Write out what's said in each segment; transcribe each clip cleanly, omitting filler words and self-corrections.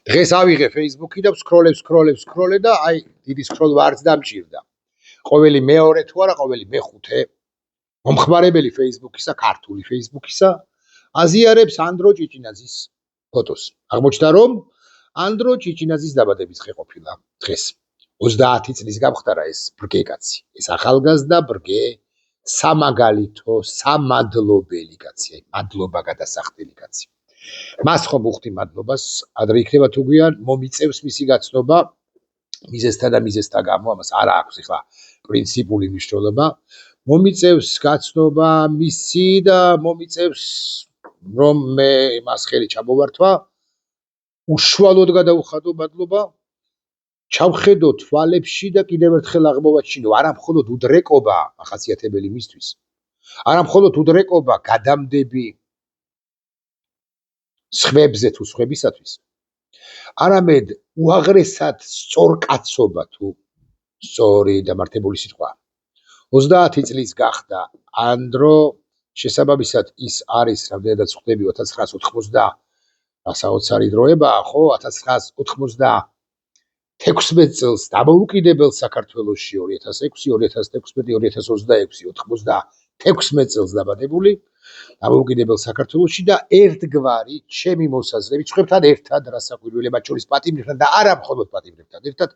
დღეს ავიღე Facebook-ი და სკროლე და აი დიდი სკროლ ვარც დამჭირდა. ყოველი მეორე თუ არა, ყოველი მეხუთე მომხმარებელი Facebook-ისა, ქართული Facebook-ისა აზიარებს ანდრო ჭიჭინაძის ფოტოს. აღმოჩნდა რომ ანდრო ჭიჭინაძის დაბადების დღე ყოფილა დღეს. 30 წლის გამხდარა ეს ბრგე კაცი. ეს ახალგაზრდა ბრგე სამაგალითო, სამადლობელი კაცი, აი მადლობა გადასახდელი კაცი. მას ხომ უხდი მადლობას, ადრე იქნება თუ გვიან მომიწევს მისი გაცნობა მიზესთა და მიზესთა გამო, ამას არა აქვს ეხლა პრინციპული მნიშვნელობა. მომიწევს გაცნობა მისი და მომიწევს რომ მე მას ხელი ჩამოვართვა, უშუალოდ გადავხადო მადლობა, ჩავხედო თვალებში და კიდევ ერთხელ აღმოვაჩინო, არა მხოლოდ უდრეკობა ახასიათებელი მისთვის, არა მხოლოდ უდრეკობა გადამდები სხვებზე თუ სხვებისათვის, არამედ უაღრესად სწორკაცობა თუ სწორი დამართებული სიტყვა. 30 წლის გახდა ანდრო, შესაბამისად ის არის, რამდენადაც ხვდები 1990 საოცარი დროებაა, ხო, 1996 წელს დამოუკიდებელ საქართველოში 2006, 2016, 2026, 96 წელს დაბადებული დამოუკიდებელ საქართველოში და ერთგვარი ჩემი მოსაზრებით სხვებთან ერთად რასაკვირველია მათ შორის პატიმრებთან და არა მხოლოდ პატიმრებთან ერთად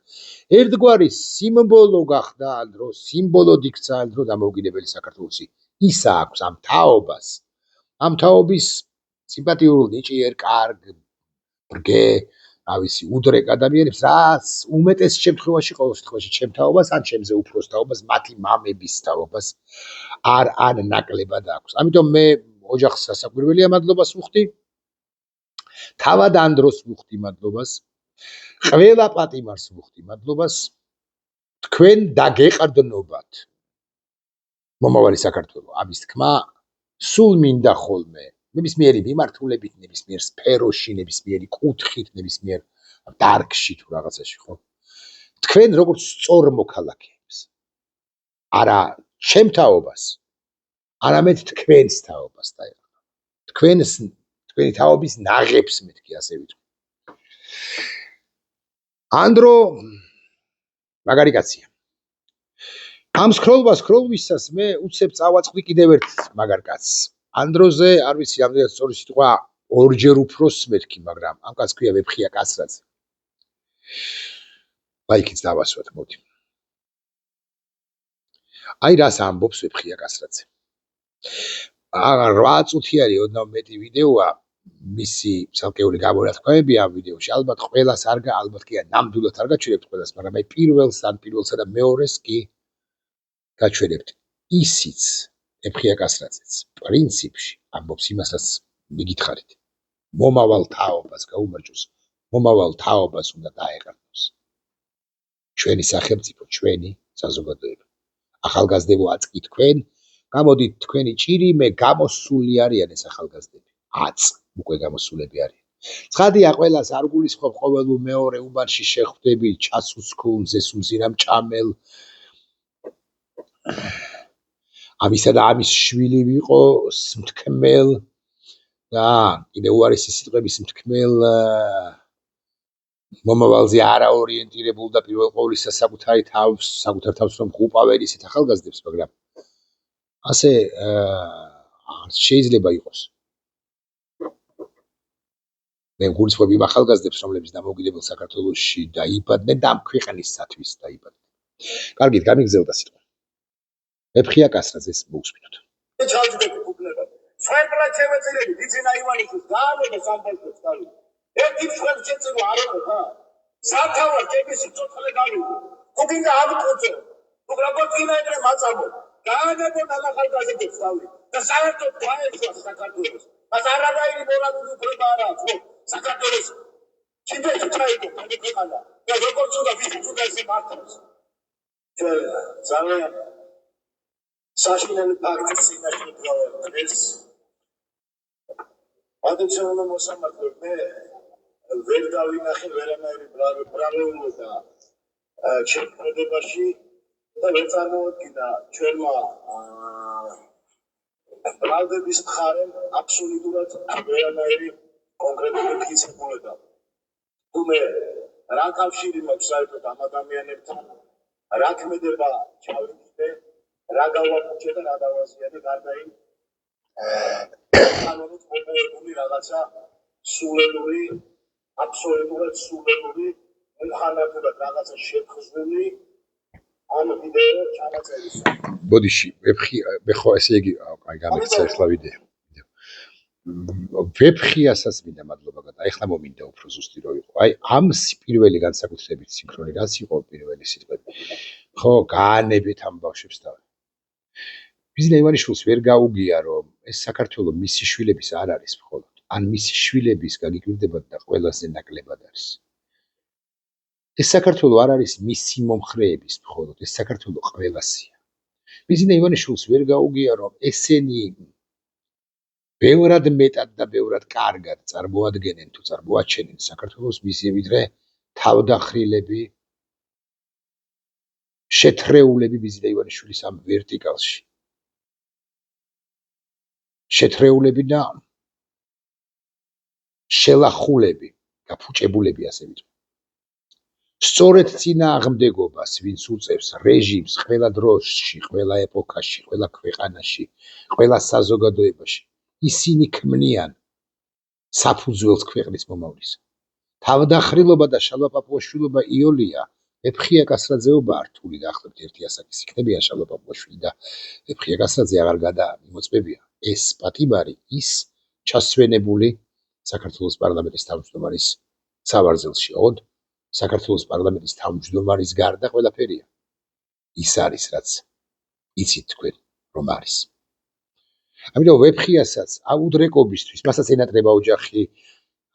ერთგვარი სიმბოლო გახდა ანდრო, სიმბოლოდ იქცა ანდრო დამოუკიდებელი საქართველოსი. ის აქვს ამ თაობას, ამ თაობის სიმპათიურ ნიჭიერ კარგ ბრგე ავისი უდრეკ ადამიანებს, რაც უმეტეს შემთხვევაში, ყოველ შემთხვევაში ჩემ თაობას ან ჩემზე უფროს თაობას, მათი მამების თაობას არ ნაკლებად აქვს. ამიტომ მე ოჯახს სასაკვირველია მადლობას ვუხდი, თავად ანდროს ვუხდი მადლობას, ყველა პატიმარს ვუხდი მადლობას, თქვენ დაგეყრდნობათ მომავალი საქართველო. ამის თქმა სულ მინდა ხოლმე ნებისმიერი მიმართულებით, ნებისმიერ სფეროში, ნებისმიერი კუთხით, ნებისმიერ დარგში თუ რაღაცაში, ხო? თქვენ როგორც სწორ მოქალაქეებს, არა ჩემ თაობას, არამედ თქვენს თაობას დაეყრდნობა. თქვენი თაობის ნაღებს მეთქი, ასე ვიტყვი. ანდრო მაგარი კაცია. ამ სკროლვისას მე უცებ წავაწყდი კიდევ ერთ მაგარ კაცს. ანდროზე არ ვიცი რამდენად სწორი სიტყვა ორჯერ უფროს მეთქი, მაგრამ ამ კაცს ქვია ვეფხია კასრაძე. ლაიქიც დავასვათ, მოდი. აი რას ამბობს ვეფხია კასრაძე. 8 წუთიანი ოდნავ მეტი ვიდეოა, მისი ცალკეული გამონათქვამები ამ ვიდეოში. ალბათ ყველას ალბათ კი ნამდვილად არ გაჩვენებთ ყველას, მაგრამ აი პირველსა და მეორეს კი გაჩვენებთ. ისიც ვეფხია კასრაძეც პრინციპში ამბობს იმას, რაც მიგითხარით. მომავალ თაობას გაუმარჯოს, მომავალ თაობას უნდა დაეყრდნოს. ჩვენი სახელმწიფო, ჩვენი საზოგადოება. ახალგაზრდებო აწკი თქვენ, გამოდით თქვენი ჭირი, მე გამოსული არიან ეს ახალგაზრდები. უკვე გამოსულები არიან. ცხადია, ყველას არ გულისხმობ ყოველ მეორე უბანში შეხვდები, ჩასუსქულ, ზესუმზირამ ჭამელ. ამისა და ამის შვილი ვიყო, სმთქმელ და კიდე უარესი სიტყვების მთქმელ მომავალზე არაორიენტირებულ და პირველ ყოვლისა საკუთარ თავს რომ ხუპავენ ისეთ ახალგაზრდებს, მაგრამ ასე შეიძლება იყოს. მე გულისხმობ იმ ახალგაზრდებს, რომლებიც დამოუკიდებელ საქართველოში დაიბადნენ და ამ ქვეყნისათვის დაიბადნენ. კარგით, გამიგზელდა სიტყვა. ვეფხია კასრაძეს მოусმინოთ. Swipe-ლა ჩევეწერები, დიძინა ივანიშვილს გაამოდა სამბოლტოს თავი. ერთი მსხვერპლ შეწერო არ იყო, სათავარ კებისი ცოცხლე გავიგო. უგინდა ამკოცო. უბრალოდ წინააღმდეგ მაწამო. გაანებოდა ახალგაზრდებს თავი და საერთოდ გაეშვა საქართველოს. მას არანაირი მორალური უფლება არ აქვს, საქართველოს. ჩინეთში ჩაიგო ქვეყანა და როგორც უნდა ვიცით უნდა ესე მართოს. ძალიან საშინელი პარტიის წინაშე დღეს ადეცონა მოსამართლე მე ვერ დავინახე ვერანაირი ბრალეულობა და შეფრედებაში და ვერ წარმოვადგინა ჩვენმა ბრალდების მხარემ აბსოლუტურად ვერანაირი კონკრეტული ფიცებულება. თუმე რა კავშირი მაქვს საერთოდ ამ ადამიანებთან, რა ქმედება ჩავიდე, რა გავაკეთე და რა დავაზიანე გარდა იმ კანონით მოპოვებული რაღაცა სულელური, აბსოლუტურად სულელური, მუხანათურად რაღაცა შეფხზული ამ ვიდეო ჩანაწერისა. ბოდიში, მე ხო ესე იგი აი გამექცა ახლა ვიდეო. ვებხიასაც მინდა მადლობა გადა. ეხლა მომინდა უფრო ზუსტი რო იყო. აი ამ პირველი განსაკუთრებით სინქრონი რაც იყო პირველი სიტყვები. ხო, გაანებეთ ამ ბავშვებს და ბიზნე ივანიშვილს ვერ გაუგია რომ ეს საქართველოს მისი შვილების არ არის მხოლოდ. ან მისი შვილების გაგიკვირდებათ და ყველაზე ნაკლებად არის. ეს საქართველოს არ არის მისი მომხრეების მხოლოდ, ეს საქართველოს ყველასია. ბიზნე ივანიშვილს ვერ გაუგია რომ ესენი ბევრად მეტად და ბევრად კარგად წარმოადგენენ თუ წარმოაჩენენ საქართველოს მისი ვიდრე თავდახრილები შეთრეულები ბიზნე ივანიშვილის ამ ვერტიკალში. შეთრეულები და შელახულები, გაფუჭებულები ასე ვიტყვი. სწორედ წინააღმდეგობას, ვინც უწევს რეჟიმს ყველა დროში, ყველა ეპოქაში, ყველა ქვეყანაში, ყველა საზოგადოებაში, ისინი ქმნიან საფუძველს ქვეყნის მომავლისა. თავდახრილობა და შალვა-პაპუაშვილობა იოლია, ვებხია კასრაძეობა რთული დაახლოებით ერთი ასაკის იქნებიან შალვა-პაპუაშვილი და ვებხია კასრაძე აღარ გადამოწმებია. ეს პატიმარი ის ჩასვენებული საქართველოს პარლამენტის თავმჯდომარის სავარძელში, ოღონდ საქართველოს პარლამენტის თავმჯდომარის გარდა ყველაფერია. ის არის რაც იცით თქვენ რომ არის. ამიტომ ვებხიასაც აუდრეკობისთვის, მასაც ენატრება ოჯახი,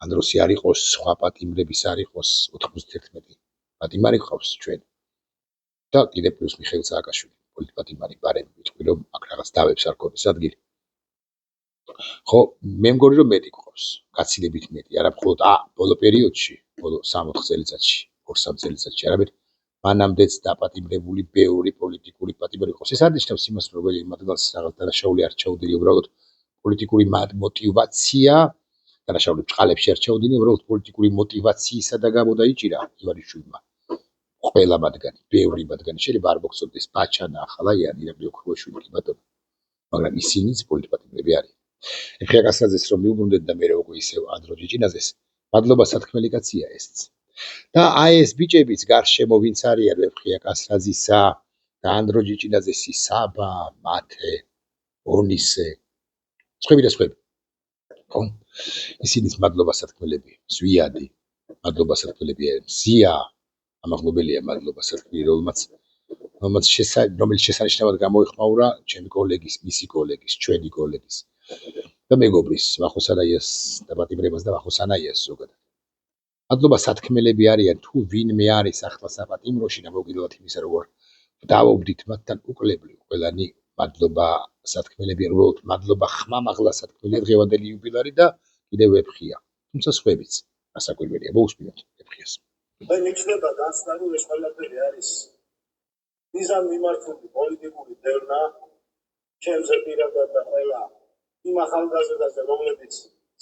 ანდროსი არ იყოს, სხვა პატიმრების არ იყოს, 91 პატიმარი ყავს ჩვენ. და კიდე პლუს მიხეილ სააკაშვილი, პოლიტპატიმარი პარემ ვიტყვი რომ აქ რაღაც დავებს არ ქონდეს ადგილი. ხო, მე მგონი რომ მეტი ყავს, გაცილებით მეტი, არა მხოლოდ ბოლო პერიოდში, ბოლო 3-4 წელიწადში, 2-3 წელიწადში, არამედ მანამდეც დაპატიმრებული ბევრი პოლიტიკური პატიმარი ყავს. ეს არნიშნავს იმას, რომ რომელი მათგანს რაღაც დანაშაული არ ჩაუდენია, უბრალოდ პოლიტიკური мотивация, დანაშაული ბჭყალებში არ ჩაუდენია, უბრალოდ პოლიტიკური мотивациისა და გამო დაიჭირა ივანიშვილმა. ყველა მათგანი, ბევრი მათგანი შეიძლება არ მოგწონდეს, ბაჩანა, ახალაიანი, ირაკლი ოქრუაშვილი კი ბატონო, მაგრამ ისინიც პოლიტპატიმრები არიან. ვებხია კასრაძეს რომ მიუბრუნდეთ და მე უკვე ისევ ანდრო ჭიჭინაძეს, მადლობა სათქმელი კაცია ესეც. და აი ეს ბიჭებიც გარშემო ვინც არიან ვებხია კასრაძისა და ანდრო ჭიჭინაძესი, საბა, მათე, ონისე, სხვები და სხვები. ხო? ისინიც მადლობა სათქმელები, ზვიადი, მადლობა სათქმელები, მზია, ამაღლობელია მადლობა სათქმელი, რომელმაც შესანიშნავად გამოიხმაურა ჩემი კოლეგის, მისი კოლეგის, ჩვენი კოლეგის და მეგობრის ვახოსანაიას დაპატიმრებას და ვახოსანაიას ზოგადად. მადლობა სათქმელები არიან თუ ვინმე არის ახლა საპატიმროში და მოგილოთ იმისა როგორ დავობდით მათთან უკლებლივ ყველანი მადლობა სათქმელები უბრალოდ მადლობა ხმამაღლა სათქმელია დღევანდელი იუბილარი და კიდევ ვებხია. თუმცა სხვებიც ასაკვირველია მოусმინოთ ვებხიას. მე მიჩნდება გასნა რომ ეს ყველაფერი არის მიზან მიმართული პოლიტიკური დევნა ჩემზე პირადად და ყველა იმ ახალგაზრდაზე რომლებიც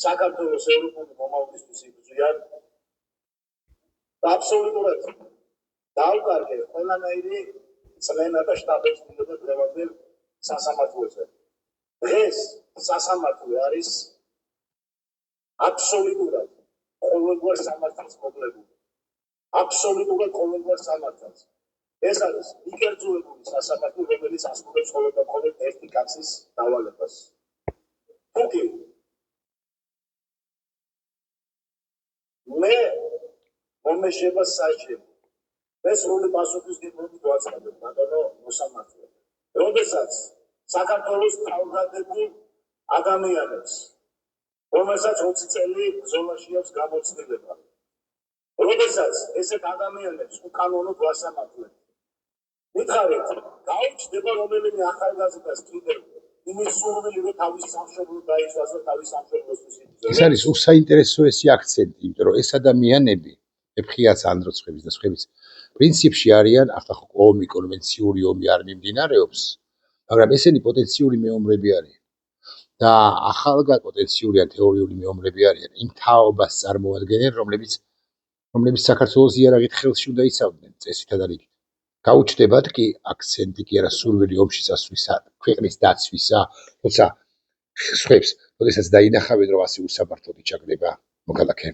საქართველოს ევროპული მომავლისთვის იბრძვიან აბსოლუტურად დაუკარგე ყველანაირი წლენა და შტაბებს მიდოდა დღევანდელ სასამართლოზე. დღეს სასამართლო არის აბსოლუტურად ყოველგვარ სამართალს მოკლებული. აბსოლუტურად ყოველგვარ სამართალს. ეს არის იკერძოებული სასამართლო, რომელიც ასრულებს ყოველდღიურად ერთი კაცის დავალებას. თუკი მე მომეშება საჭირო ეს როლი პასუხისმგებლობით გვაცხადებ ბატონო მოსამართლე. როდესაც საქართველოს თავგადებულ ადამიანებს, რომელსაც 20 წელი ბრძოლაში აქვს გამოცდილება, როდესაც ესეთ ადამიანებს უკანონოდ ვასამართლებ, მითხარით, გაუჩნდება რომელიმე ახალგაზრდას კიდევ იმის სურვილი, რომ თავის სამშობლოდ დაიცვას და თავის სამშობლოსთვის იბრძოლა. ეს არის უსაინტერესო ესი აქცენტი, იმიტომ რომ ეს ადამიანები, ვებხიაც ანდროც ხვების და სხვებიც, პრინციპში არიან, ახლა ხო ომი, კონვენციური ომი არ მიმდინარეობს, მაგრამ ესენი პოტენციური მეომრები არიან. და ახალგაზრდა პოტენციური ან თეორიული მეომრები არიან, იმ თაობას წარმოადგენენ, რომლებიც რომლებიც საქართველოს იარაღით ხელში უნდა იცავდნენ წესითა და რიგით. გაუჩნდებათ კი აქცენტი კი არა სურვილი ომში წასვლისა, ქვეყნის დაცვისა, თუმცა სხვებს, როდესაც დაინახავენ, რომ ასე უსამართლოდ იჩაგრება მოქალაქე,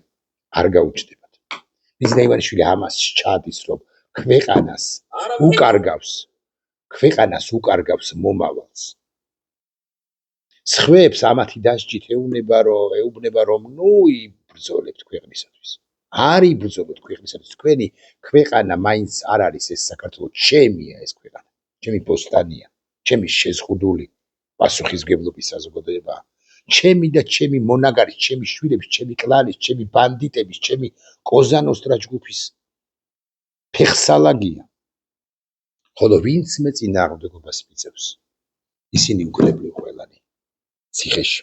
არ გაუჩნდებათ. მიზნა ივანიშვილი ამას სჩადის, რომ ქვეყანას უკარგავს მომავალს. სხვებს ამათი დასჯით ეუბნება, რომ ნუ იბრძოლებთ ქვეყნისათვის. არ იბრძოლოთ ქვეყნისათვის. თქვენი ქვეყანა მაინც არ არის ეს საქართველო, ჩემია ეს ქვეყანა, ჩემი ბოსტანია, ჩემი შეზღუდული პასუხისმგებლობის საზოგადოება, ჩემი და ჩემი მონაგარის, ჩემი შვილების, ჩემი კლანის, ჩემი ბანდიტების, ჩემი კოზანოსტრა ჯგუფის ფეხსალაგია. ხოლო ვინც მე წინააღმდეგობას მიწევს, ისინი უკრებლივ ყველანი ციხეში.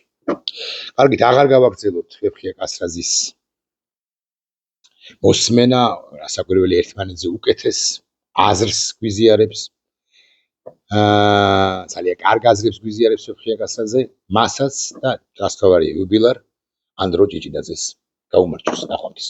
კარგით, აღარ გავაგრძელოთ ვეფხია კასრაძის მოსმენა, რასაკვირველი ერთმანეთზე უკეთეს აზრს გვიზიარებს, ძალიან კარგ აზრებს გვიზიარებს ვეფხია კასრაძე, მასაც და რასთავარია იუბილარ ანდრო ჭიჭინაძეს. გაუმარჯოს, ნახვამდის.